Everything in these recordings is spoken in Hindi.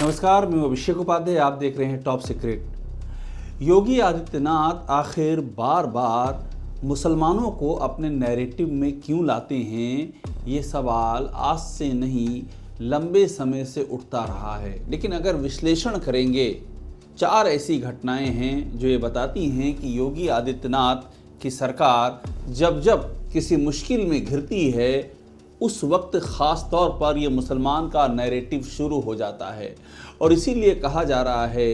नमस्कार, मैं अभिषेक उपाध्याय। आप देख रहे हैं टॉप सीक्रेट। योगी आदित्यनाथ आखिर बार बार मुसलमानों को अपने नैरेटिव में क्यों लाते हैं, ये सवाल आज से नहीं लंबे समय से उठता रहा है। लेकिन अगर विश्लेषण करेंगे, 4 ऐसी घटनाएं हैं जो ये बताती हैं कि योगी आदित्यनाथ की सरकार जब जब किसी मुश्किल में घिरती है, उस वक्त ख़ास तौर पर यह मुसलमान का नैरेटिव शुरू हो जाता है। और इसीलिए कहा जा रहा है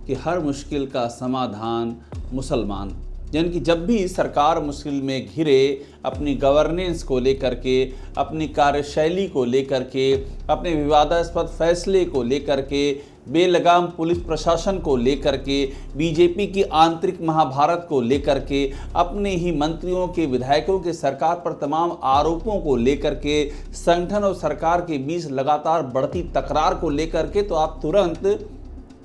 कि हर मुश्किल का समाधान मुसलमान, यानी कि जब भी सरकार मुश्किल में घिरे, अपनी गवर्नेंस को लेकर के, अपनी कार्यशैली को लेकर के, अपने विवादास्पद फैसले को लेकर के, बेलगाम पुलिस प्रशासन को लेकर के, बीजेपी की आंतरिक महाभारत को लेकर के, अपने ही मंत्रियों के, विधायकों के सरकार पर तमाम आरोपों को लेकर के, संगठन और सरकार के बीच लगातार बढ़ती तकरार को लेकर के, तो आप तुरंत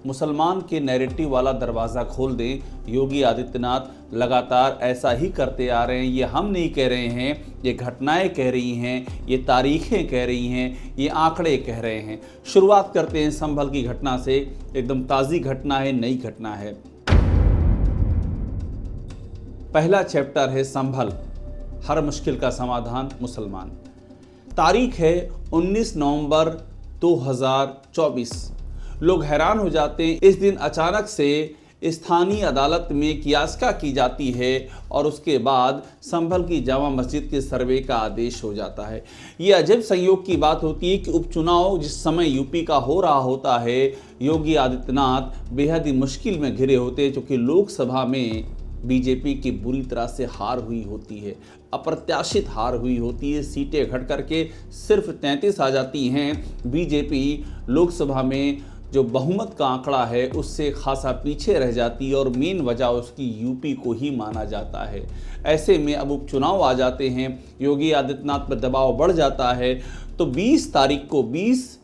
मुसलमान के नैरेटिव वाला दरवाज़ा खोल दें। योगी आदित्यनाथ लगातार ऐसा ही करते आ रहे हैं। ये हम नहीं कह रहे हैं, ये घटनाएं कह रही हैं, ये तारीखें कह रही हैं, ये आंकड़े कह रहे हैं। शुरुआत करते हैं संभल की घटना से। एकदम ताज़ी घटना है, नई घटना है। पहला चैप्टर है संभल, हर मुश्किल का समाधान मुसलमान। तारीख है 19 नवंबर 2024। लोग हैरान हो जाते हैं। इस दिन अचानक से स्थानीय अदालत में कियास्का की जाती है और उसके बाद संभल की जामा मस्जिद के सर्वे का आदेश हो जाता है। ये अजब संयोग की बात होती है कि उपचुनाव जिस समय यूपी का हो रहा होता है, योगी आदित्यनाथ बेहद ही मुश्किल में घिरे होते हैं, क्योंकि लोकसभा में बीजेपी की बुरी तरह से हार हुई होती है, अप्रत्याशित हार हुई होती है। सीटें घट करके सिर्फ 33 आ जाती हैं। बीजेपी लोकसभा में जो बहुमत का आंकड़ा है उससे खासा पीछे रह जाती है और मेन वजह उसकी यूपी को ही माना जाता है। ऐसे में अब उपचुनाव आ जाते हैं, योगी आदित्यनाथ पर दबाव बढ़ जाता है। तो 20 तारीख को 20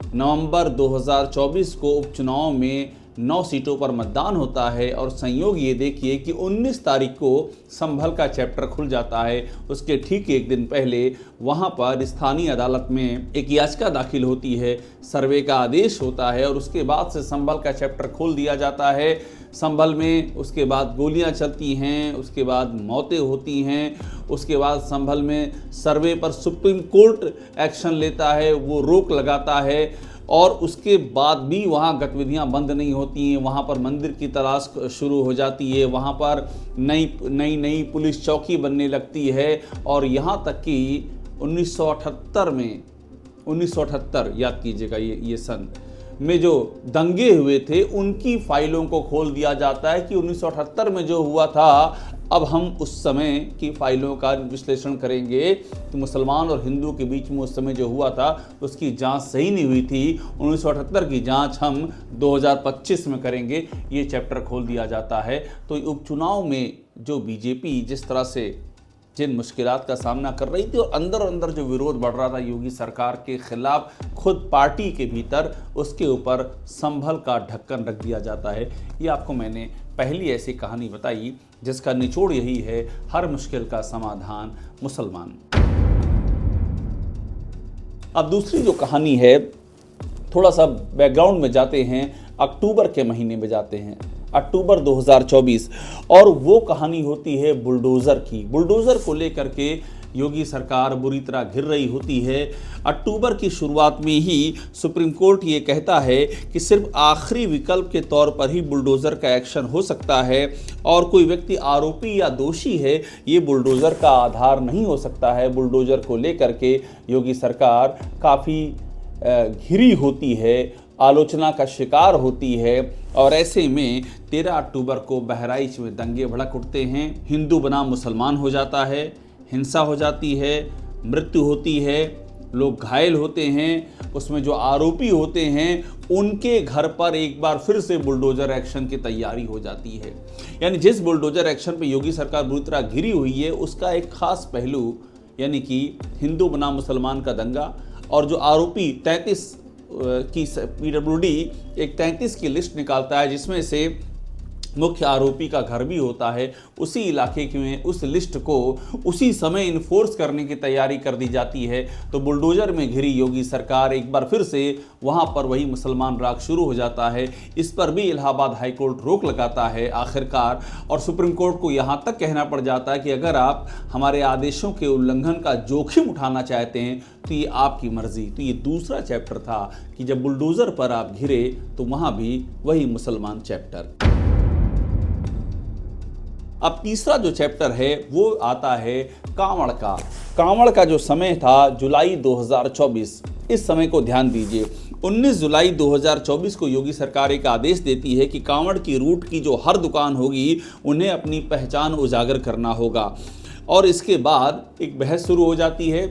नवंबर 2024 को उपचुनाव में 9 सीटों पर मतदान होता है। और संयोग ये देखिए कि 19 तारीख को संभल का चैप्टर खुल जाता है। उसके ठीक एक दिन पहले वहाँ पर स्थानीय अदालत में एक याचिका दाखिल होती है, सर्वे का आदेश होता है और उसके बाद से संभल का चैप्टर खोल दिया जाता है। संभल में उसके बाद गोलियां चलती हैं, उसके बाद मौतें होती हैं, उसके बाद संभल में सर्वे पर सुप्रीम कोर्ट एक्शन लेता है, वो रोक लगाता है। और उसके बाद भी वहाँ गतिविधियाँ बंद नहीं होती हैं। वहाँ पर मंदिर की तलाश शुरू हो जाती है, वहाँ पर नई पुलिस चौकी बनने लगती है। और यहाँ तक कि 1978 में 1978 याद कीजिएगा, ये सन में जो दंगे हुए थे उनकी फाइलों को खोल दिया जाता है कि 1978 में जो हुआ था, अब हम उस समय की फाइलों का विश्लेषण करेंगे कि मुसलमान और हिंदू के बीच में उस समय जो हुआ था उसकी जांच सही नहीं हुई थी। 1978 की जांच हम 2025 में करेंगे, ये चैप्टर खोल दिया जाता है। तो उपचुनाव में जो बीजेपी जिस तरह से जिन मुश्किलात का सामना कर रही थी और अंदर जो विरोध बढ़ रहा था योगी सरकार के खिलाफ खुद पार्टी के भीतर, उसके ऊपर संभल का ढक्कन रख दिया जाता है। ये आपको मैंने पहली ऐसी कहानी बताई जिसका निचोड़ यही है, हर मुश्किल का समाधान मुसलमान। अब दूसरी जो कहानी है, थोड़ा सा बैकग्राउंड में जाते हैं, अक्टूबर के महीने में जाते हैं, अक्टूबर 2024। और वो कहानी होती है बुलडोज़र की। बुलडोज़र को लेकर के योगी सरकार बुरी तरह घिर रही होती है। अक्टूबर की शुरुआत में ही सुप्रीम कोर्ट ये कहता है कि सिर्फ आखिरी विकल्प के तौर पर ही बुलडोज़र का एक्शन हो सकता है और कोई व्यक्ति आरोपी या दोषी है, ये बुलडोज़र का आधार नहीं हो सकता है। बुलडोज़र को लेकर के योगी सरकार काफ़ी घिरी होती है, आलोचना का शिकार होती है। और ऐसे में 13 अक्टूबर को बहराइच में दंगे भड़क उठते हैं, हिंदू बनाम मुसलमान हो जाता है, हिंसा हो जाती है, मृत्यु होती है, लोग घायल होते हैं। उसमें जो आरोपी होते हैं उनके घर पर एक बार फिर से बुलडोज़र एक्शन की तैयारी हो जाती है। यानी जिस बुलडोज़र एक्शन पे योगी सरकार बुरी तरह घिरी हुई है उसका एक खास पहलू, यानी कि हिंदू बनाम मुसलमान का दंगा। और जो आरोपी 33 की PWD एक 33 की लिस्ट निकालता है, जिसमें से मुख्य आरोपी का घर भी होता है, उसी इलाके में उस लिस्ट को उसी समय इन्फोर्स करने की तैयारी कर दी जाती है। तो बुलडोजर में घिरी योगी सरकार एक बार फिर से वहां पर वही मुसलमान राग शुरू हो जाता है। इस पर भी इलाहाबाद हाईकोर्ट रोक लगाता है आखिरकार, और सुप्रीम कोर्ट को यहां तक कहना पड़ जाता है कि अगर आप हमारे आदेशों के उल्लंघन का जोखिम उठाना चाहते हैं तो ये आपकी मर्जी। तो ये दूसरा चैप्टर था कि जब बुलडोजर पर आप घिरे तो वहां भी वही मुसलमान चैप्टर। अब तीसरा जो चैप्टर है वो आता है कांवड़ का। कांवड़ का जो समय था जुलाई 2024, इस समय को ध्यान दीजिए। 19 जुलाई 2024 को योगी सरकार एक आदेश देती है कि कांवड़ की रूट की जो हर दुकान होगी उन्हें अपनी पहचान उजागर करना होगा। और इसके बाद एक बहस शुरू हो जाती है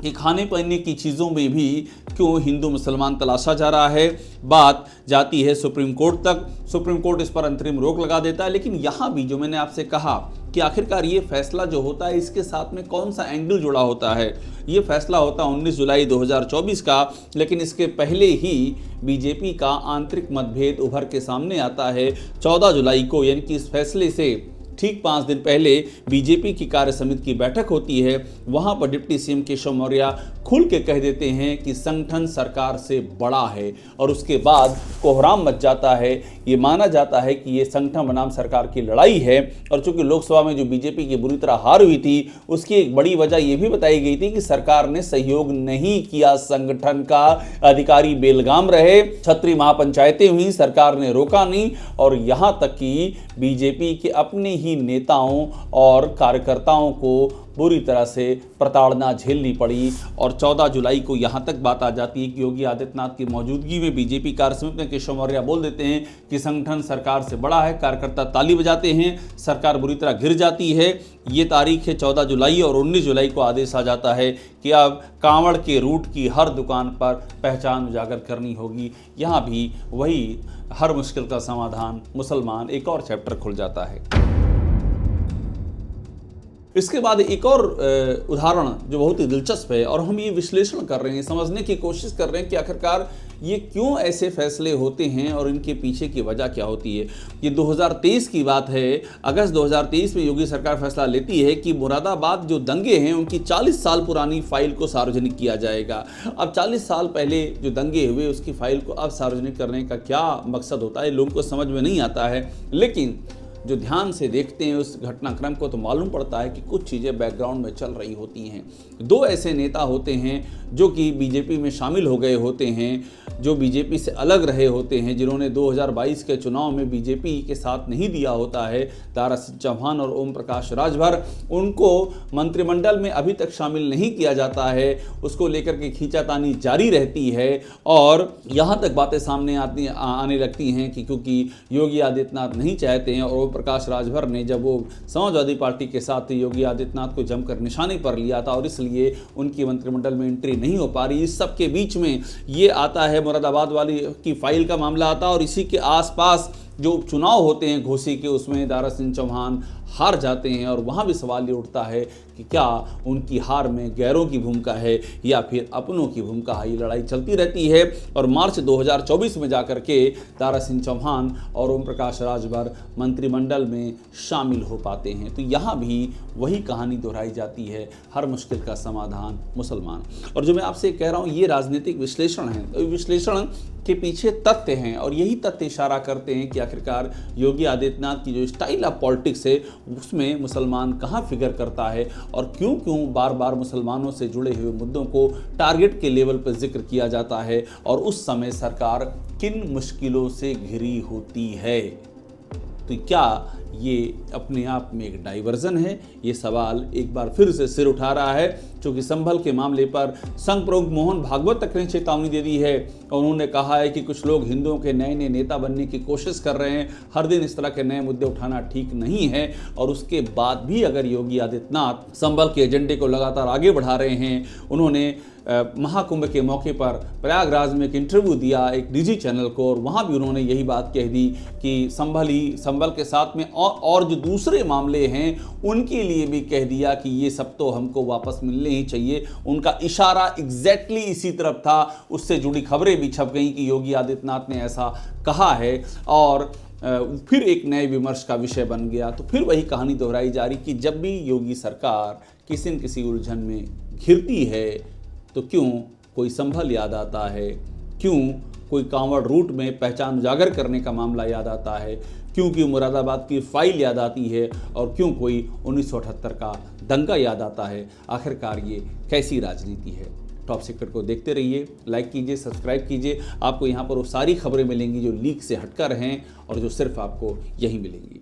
कि खाने पीने की चीज़ों में भी क्यों हिंदू मुसलमान तलाशा जा रहा है। बात जाती है सुप्रीम कोर्ट तक। सुप्रीम कोर्ट इस पर अंतरिम रोक लगा देता है। लेकिन यहाँ भी जो मैंने आपसे कहा कि आखिरकार ये फैसला जो होता है इसके साथ में कौन सा एंगल जुड़ा होता है। ये फैसला होता है 19 जुलाई 2024 का, लेकिन इसके पहले ही बीजेपी का आंतरिक मतभेद उभर के सामने आता है 14 जुलाई को। यानी कि इस फैसले से ठीक 5 दिन पहले बीजेपी की कार्य समिति की बैठक होती है। वहां पर डिप्टी सीएम केशव मौर्य खुल के कह देते हैं कि संगठन सरकार से बड़ा है, और उसके बाद कोहराम मच जाता है। ये माना जाता है कि ये संगठन बनाम सरकार की लड़ाई है। और चूंकि लोकसभा में जो बीजेपी की बुरी तरह हार हुई थी उसकी एक बड़ी वजह यह भी बताई गई थी कि सरकार ने सहयोग नहीं किया संगठन का, अधिकारी बेलगाम रहे, छत्री महापंचायतें हुई, सरकार ने रोका नहीं। और यहां तक कि बीजेपी के अपने ही नेताओं और कार्यकर्ताओं को बुरी तरह से प्रताड़ना झेलनी पड़ी। और 14 जुलाई को यहाँ तक बात आ जाती है कि योगी आदित्यनाथ की मौजूदगी में बीजेपी कार्य समिति में केशव मौर्य बोल देते हैं कि संगठन सरकार से बड़ा है। कार्यकर्ता ताली बजाते हैं, सरकार बुरी तरह घिर जाती है। ये तारीख है 14 जुलाई, और 19 जुलाई को आदेश आ जाता है कि अब कांवड़ के रूट की हर दुकान पर पहचान उजागर करनी होगी। यहाँ भी वही हर मुश्किल का समाधान मुसलमान एक और चैप्टर खुल जाता है। इसके बाद एक और उदाहरण जो बहुत ही दिलचस्प है, और हम ये विश्लेषण कर रहे हैं, समझने की कोशिश कर रहे हैं कि आखिरकार ये क्यों ऐसे फैसले होते हैं और इनके पीछे की वजह क्या होती है। ये 2023 की बात है। अगस्त 2023 में योगी सरकार फैसला लेती है कि मुरादाबाद जो दंगे हैं उनकी 40 साल पुरानी फाइल को सार्वजनिक किया जाएगा। अब 40 साल पहले जो दंगे हुए उसकी फाइल को अब सार्वजनिक करने का क्या मकसद होता है, लोगों को समझ में नहीं आता है। लेकिन जो ध्यान से देखते हैं उस घटनाक्रम को तो मालूम पड़ता है कि कुछ चीज़ें बैकग्राउंड में चल रही होती हैं। दो ऐसे नेता होते हैं जो कि बीजेपी में शामिल हो गए होते हैं, जो बीजेपी से अलग रहे होते हैं, जिन्होंने 2022 के चुनाव में बीजेपी के साथ नहीं दिया होता है, दारा सिंह चौहान और ओम प्रकाश राजभर। उनको मंत्रिमंडल में अभी तक शामिल नहीं किया जाता है, उसको लेकर के खींचातानी जारी रहती है। और यहाँ तक बातें सामने आने लगती हैं कि क्योंकि योगी आदित्यनाथ नहीं चाहते हैं, और ओम प्रकाश राजभर ने जब वो समाजवादी पार्टी के साथ योगी आदित्यनाथ को जमकर निशाने पर लिया था और इसलिए उनकी मंत्रिमंडल में एंट्री नहीं हो पा रही। इस सब के बीच में ये आता है, मुरादाबाद वाली की फाइल का मामला आता है, और इसी के आसपास जो उपचुनाव होते हैं घोसी के, उसमें दारा सिंह चौहान हार जाते हैं। और वहाँ भी सवाल ये उठता है कि क्या उनकी हार में गैरों की भूमिका है या फिर अपनों की भूमिका है। ये लड़ाई चलती रहती है, और मार्च 2024 में जाकर के दारा सिंह चौहान और ओम प्रकाश राजभर मंत्रिमंडल में शामिल हो पाते हैं। तो यहाँ भी वही कहानी दोहराई जाती है, हर मुश्किल का समाधान मुसलमान। और जो मैं आपसे कह रहा हूँ ये राजनीतिक विश्लेषण है, तो विश्लेषण के पीछे तथ्य हैं, और यही तथ्य इशारा करते हैं कि आखिरकार योगी आदित्यनाथ की जो स्टाइल ऑफ पॉलिटिक्स है उसमें मुसलमान कहाँ फिगर करता है, और क्यों बार बार मुसलमानों से जुड़े हुए मुद्दों को टारगेट के लेवल पर जिक्र किया जाता है, और उस समय सरकार किन मुश्किलों से घिरी होती है। तो क्या ये अपने आप में एक डाइवर्जन है? ये सवाल एक बार फिर से सिर उठा रहा है, क्योंकि संभल के मामले पर संघ प्रमुख मोहन भागवत तक ने चेतावनी दे दी है। और उन्होंने कहा है कि कुछ लोग हिंदुओं के नए नए नेता बनने की कोशिश कर रहे हैं, हर दिन इस तरह के नए मुद्दे उठाना ठीक नहीं है। और उसके बाद भी अगर योगी आदित्यनाथ संभल के एजेंडे को लगातार आगे बढ़ा रहे हैं, उन्होंने महाकुंभ के मौके पर प्रयागराज में एक इंटरव्यू दिया एक निजी चैनल को, और वहाँ भी उन्होंने यही बात कह दी कि संभल के साथ में और जो दूसरे मामले हैं उनके लिए भी कह दिया कि ये सब तो हमको वापस मिलने ही चाहिए। उनका इशारा एग्जैक्टली इसी तरफ था, उससे जुड़ी खबरें भी छप गई कि योगी आदित्यनाथ ने ऐसा कहा है। और फिर एक नए विमर्श का विषय बन गया। तो फिर वही कहानी दोहराई जा रही कि जब भी योगी सरकार किसी न किसी उलझन में घिरती है तो क्यों कोई संभल याद आता है, क्यों कोई कांवड़ रूट में पहचान उजागर करने का मामला याद आता है, क्योंकि मुरादाबाद की फाइल याद आती है, और क्यों कोई 1978 का दंगा याद आता है। आखिरकार ये कैसी राजनीति है। टॉप सीक्रेट को देखते रहिए, लाइक कीजिए, सब्सक्राइब कीजिए। आपको यहाँ पर वो सारी खबरें मिलेंगी जो लीक से हटकर हैं और जो सिर्फ आपको यहीं मिलेंगी।